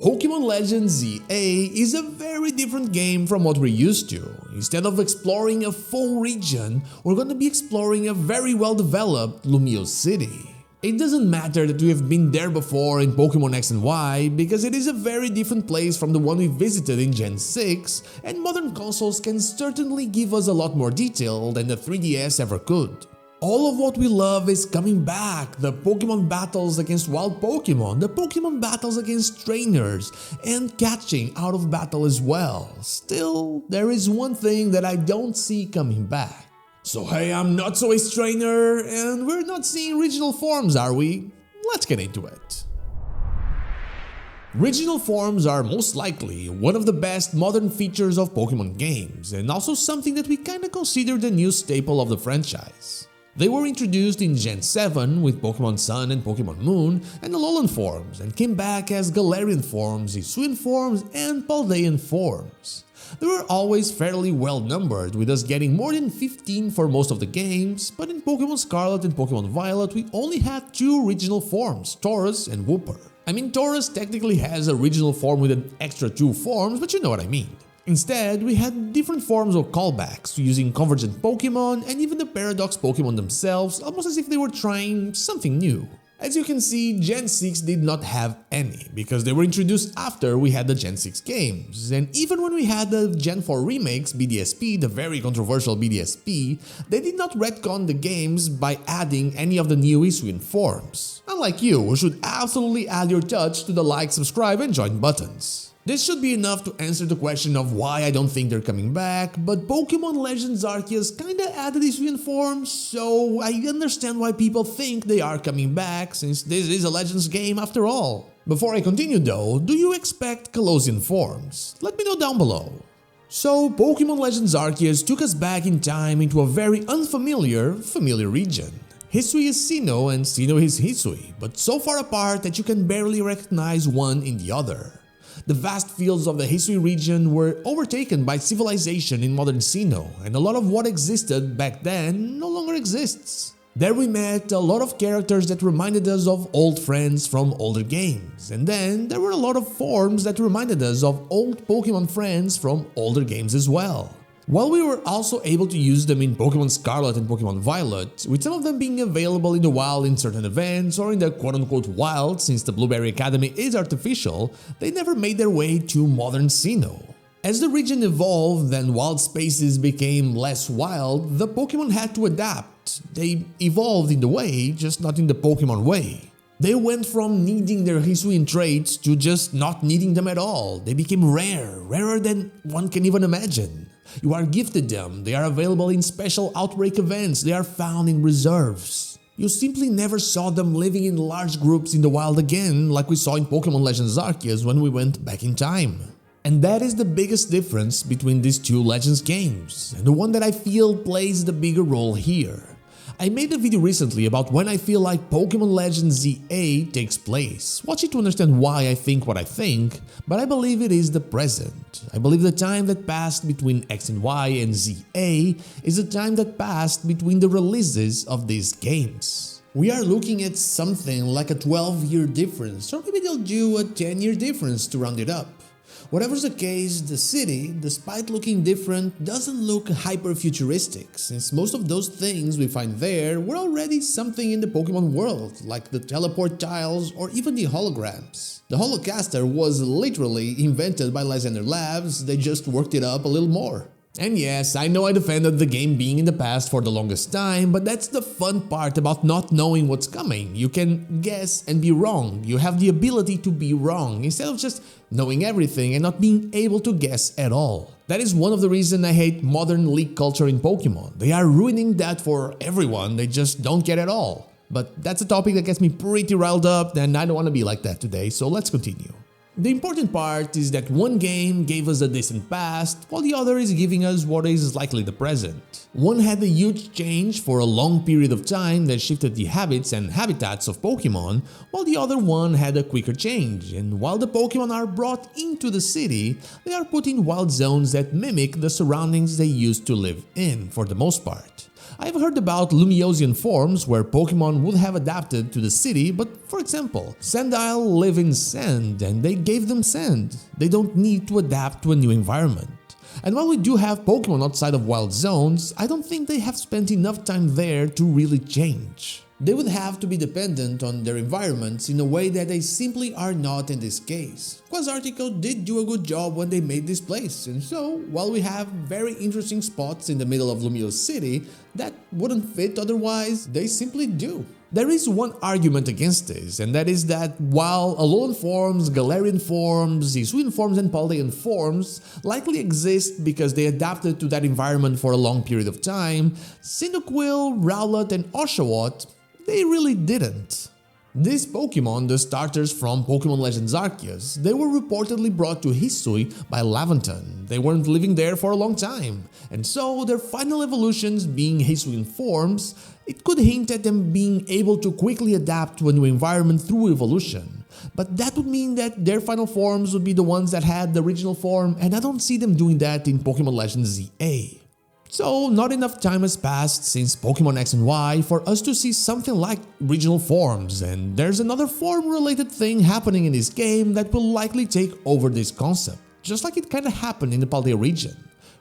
Pokémon Legends Z-A is a very different game from what we're used to. Instead of exploring a full region, we're gonna be exploring a very well-developed Lumiose City. It doesn't matter that we have been there before in Pokémon X and Y, because it is a very different place from the one we visited in Gen 6, and modern consoles can certainly give us a lot more detail than the 3DS ever could. All of what we love is coming back, the Pokémon battles against wild Pokémon, the Pokémon battles against trainers, and catching out of battle as well. Still, there is one thing that I don't see coming back. So hey, I'm not so ace trainer, and we're not seeing regional forms, are we? Let's get into it. Regional forms are most likely one of the best modern features of Pokémon games, and also something that we kinda consider the new staple of the franchise. They were introduced in Gen 7 with Pokémon Sun and Pokémon Moon and Alolan forms, and came back as Galarian forms, Hisuian forms, and Paldean forms. They were always fairly well numbered, with us getting more than 15 for most of the games, but in Pokémon Scarlet and Pokémon Violet we only had two regional forms, Taurus and Wooper. I mean, Taurus technically has a regional form with an extra two forms, but you know what I mean. Instead, we had different forms of callbacks, using convergent Pokémon and even the Paradox Pokémon themselves, almost as if they were trying something new. As you can see, Gen 6 did not have any, because they were introduced after we had the Gen 6 games, and even when we had the Gen 4 remakes, BDSP, the very controversial BDSP, they did not retcon the games by adding any of the new Hisuian forms. Unlike you, who should absolutely add your touch to the like, subscribe and join buttons. This should be enough to answer the question of why I don't think they're coming back, but Pokémon Legends Arceus kinda added Hisuian forms, so I understand why people think they are coming back, since this is a Legends game after all. Before I continue though, do you expect Colossian forms? Let me know down below. So, Pokémon Legends Arceus took us back in time into a very unfamiliar, familiar region. Hisui is Sinnoh and Sinnoh is Hisui, but so far apart that you can barely recognize one in the other. The vast fields of the Hisui region were overtaken by civilization in modern Sinnoh, and a lot of what existed back then no longer exists. There we met a lot of characters that reminded us of old friends from older games, and then there were a lot of forms that reminded us of old Pokémon friends from older games as well. While we were also able to use them in Pokémon Scarlet and Pokémon Violet, with some of them being available in the wild in certain events or in the quote-unquote wild since the Blueberry Academy is artificial, they never made their way to modern Sinnoh. As the region evolved and wild spaces became less wild, the Pokémon had to adapt. They evolved in the way, just not in the Pokémon way. They went from needing their Hisuian traits to just not needing them at all. They became rare, rarer than one can even imagine. You are gifted them, they are available in special outbreak events, they are found in reserves. You simply never saw them living in large groups in the wild again, like we saw in Pokémon Legends Arceus when we went back in time. And that is the biggest difference between these two Legends games, and the one that I feel plays the bigger role here. I made a video recently about when I feel like Pokémon Legends Z-A takes place. Watch it to understand why I think what I think, but I believe it is the present. I believe the time that passed between X and Y and Z-A is the time that passed between the releases of these games. We are looking at something like a 12-year difference, or maybe they'll do a 10-year difference to round it up. Whatever's the case, the city, despite looking different, doesn't look hyper-futuristic, since most of those things we find there were already something in the Pokémon world, like the teleport tiles or even the holograms. The Holocaster was literally invented by Lysander Labs, they just worked it up a little more. And yes, I know I defended the game being in the past for the longest time, but that's the fun part about not knowing what's coming. You can guess and be wrong. You have the ability to be wrong, instead of just knowing everything and not being able to guess at all. That is one of the reasons I hate modern leak culture in Pokémon. They are ruining that for everyone, they just don't get it all. But that's a topic that gets me pretty riled up, and I don't want to be like that today, so let's continue. The important part is that one game gave us a decent past, while the other is giving us what is likely the present. One had a huge change for a long period of time that shifted the habits and habitats of Pokémon, while the other one had a quicker change, and while the Pokémon are brought into the city, they are put in wild zones that mimic the surroundings they used to live in for the most part. I've heard about Lumiosian forms where Pokemon would have adapted to the city, but for example, Sandile live in sand and they gave them sand. They don't need to adapt to a new environment. And while we do have Pokemon outside of wild zones, I don't think they have spent enough time there to really change. They would have to be dependent on their environments in a way that they simply are not in this case. Quasartico did do a good job when they made this place, and so, while we have very interesting spots in the middle of Lumiose City that wouldn't fit otherwise, they simply do. There is one argument against this, and that is that while Alolan forms, Galarian forms, Hisuian forms and Paldean forms likely exist because they adapted to that environment for a long period of time, Cyndaquil, Rowlet and Oshawott, they really didn't. These Pokemon, the starters from Pokémon Legends Arceus, they were reportedly brought to Hisui by Laventon. They weren't living there for a long time, and so their final evolutions being Hisuian forms, it could hint at them being able to quickly adapt to a new environment through evolution. But that would mean that their final forms would be the ones that had the original form, and I don't see them doing that in Pokémon Legends Z-A. So, not enough time has passed since Pokémon X and Y for us to see something like regional forms, and there's another form-related thing happening in this game that will likely take over this concept, just like it kinda happened in the Paldea region.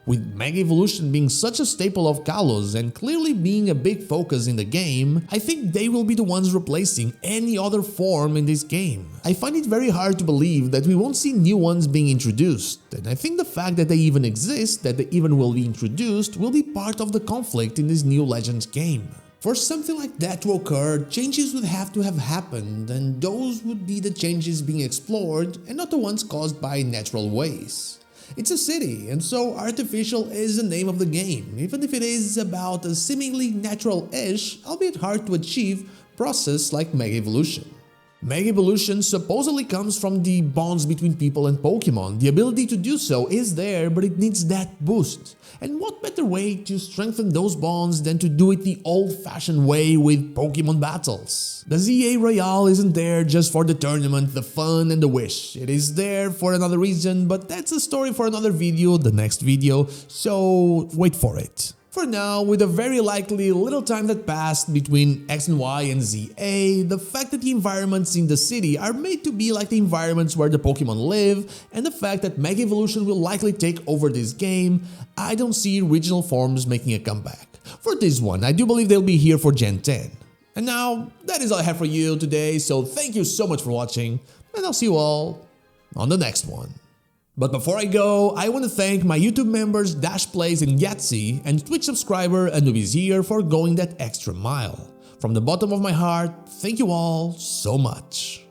With Mega Evolution being such a staple of Kalos and clearly being a big focus in the game, I think they will be the ones replacing any other form in this game. I find it very hard to believe that we won't see new ones being introduced, and I think the fact that they even exist, that they even will be introduced, will be part of the conflict in this new Legends game. For something like that to occur, changes would have to have happened, and those would be the changes being explored and not the ones caused by natural ways. It's a city, and so artificial is the name of the game, even if it is about a seemingly natural-ish, albeit hard to achieve, process like Mega Evolution. Mega Evolution supposedly comes from the bonds between people and Pokemon. The ability to do so is there, but it needs that boost. And what better way to strengthen those bonds than to do it the old-fashioned way with Pokemon battles? The ZA Royale isn't there just for the tournament, the fun and the wish. It is there for another reason, but that's a story for another video, the next video, so wait for it. For now, with a very likely little time that passed between X and Y and ZA, the fact that the environments in the city are made to be like the environments where the Pokemon live, and the fact that Mega Evolution will likely take over this game, I don't see regional forms making a comeback. For this one, I do believe they'll be here for Gen 10. And now, that is all I have for you today, so thank you so much for watching, and I'll see you all on the next one. But before I go, I want to thank my YouTube members Dash Plays and Yahtzee and Twitch subscriber Anubis here for going that extra mile. From the bottom of my heart, thank you all so much.